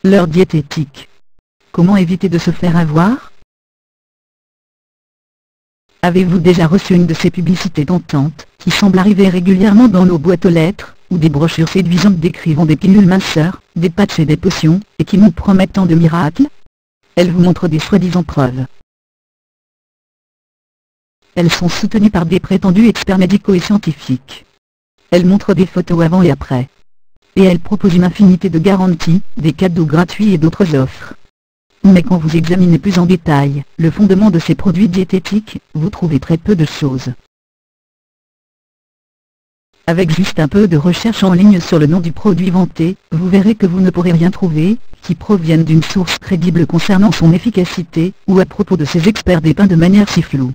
L'heure diététique. Comment éviter de se faire avoir? Avez-vous déjà reçu une de ces publicités tentantes, qui semblent arriver régulièrement dans nos boîtes aux lettres, ou des brochures séduisantes décrivant des pilules minceurs, des patchs et des potions, et qui nous promettent tant de miracles? Elles vous montrent des soi-disant preuves. Elles sont soutenues par des prétendus experts médicaux et scientifiques. Elles montrent des photos avant et après. Et elles proposent une infinité de garanties, des cadeaux gratuits et d'autres offres. Mais quand vous examinez plus en détail le fondement de ces produits diététiques, vous trouvez très peu de choses. Avec juste un peu de recherche en ligne sur le nom du produit vanté, vous verrez que vous ne pourrez rien trouver, qui provienne d'une source crédible concernant son efficacité, ou à propos de ces experts dépeints de manière si floue.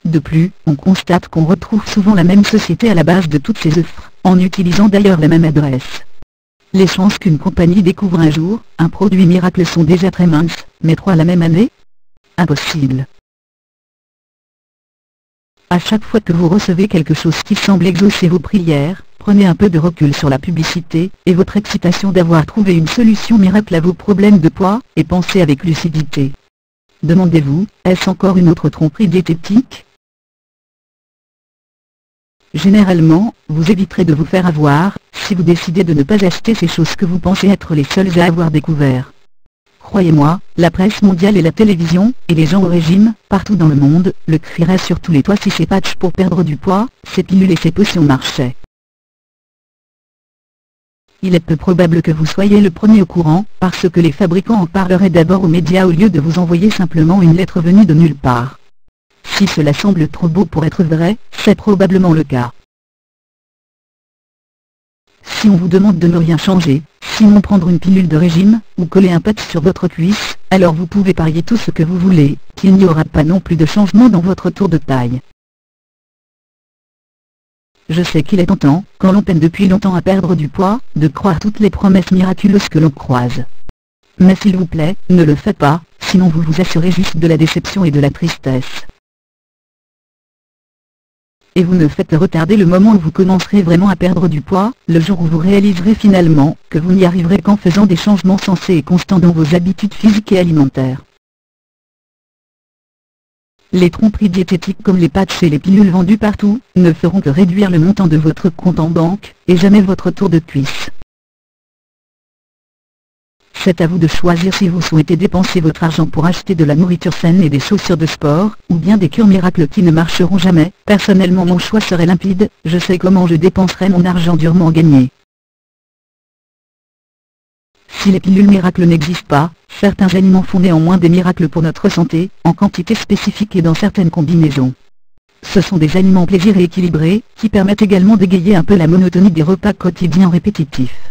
De plus, on constate qu'on retrouve souvent la même société à la base de toutes ces offres, en utilisant d'ailleurs la même adresse. Les chances qu'une compagnie découvre un jour un produit miracle sont déjà très minces, mais 3 la même année? Impossible. À chaque fois que vous recevez quelque chose qui semble exaucer vos prières, prenez un peu de recul sur la publicité, et votre excitation d'avoir trouvé une solution miracle à vos problèmes de poids, et pensez avec lucidité. Demandez-vous, est-ce encore une autre tromperie diététique? Généralement, vous éviterez de vous faire avoir, si vous décidez de ne pas acheter ces choses que vous pensez être les seules à avoir découvert. Croyez-moi, la presse mondiale et la télévision, et les gens au régime, partout dans le monde, le crieraient sur tous les toits si ces patchs pour perdre du poids, ces pilules et ces potions marchaient. Il est peu probable que vous soyez le premier au courant, parce que les fabricants en parleraient d'abord aux médias au lieu de vous envoyer simplement une lettre venue de nulle part. Si cela semble trop beau pour être vrai, c'est probablement le cas. Si on vous demande de ne rien changer, sinon prendre une pilule de régime, ou coller un patch sur votre cuisse, alors vous pouvez parier tout ce que vous voulez, qu'il n'y aura pas non plus de changement dans votre tour de taille. Je sais qu'il est tentant, quand l'on peine depuis longtemps à perdre du poids, de croire toutes les promesses miraculeuses que l'on croise. Mais s'il vous plaît, ne le faites pas, sinon vous vous assurez juste de la déception et de la tristesse. Et vous ne faites que retarder le moment où vous commencerez vraiment à perdre du poids, le jour où vous réaliserez finalement que vous n'y arriverez qu'en faisant des changements sensés et constants dans vos habitudes physiques et alimentaires. Les tromperies diététiques comme les patchs et les pilules vendues partout, ne feront que réduire le montant de votre compte en banque, et jamais votre tour de cuisse. C'est à vous de choisir si vous souhaitez dépenser votre argent pour acheter de la nourriture saine et des chaussures de sport, ou bien des cures miracles qui ne marcheront jamais. Personnellement mon choix serait limpide, je sais comment je dépenserai mon argent durement gagné. Si les pilules miracles n'existent pas, certains aliments font néanmoins des miracles pour notre santé, en quantité spécifique et dans certaines combinaisons. Ce sont des aliments plaisir et équilibrés, qui permettent également d'égayer un peu la monotonie des repas quotidiens répétitifs.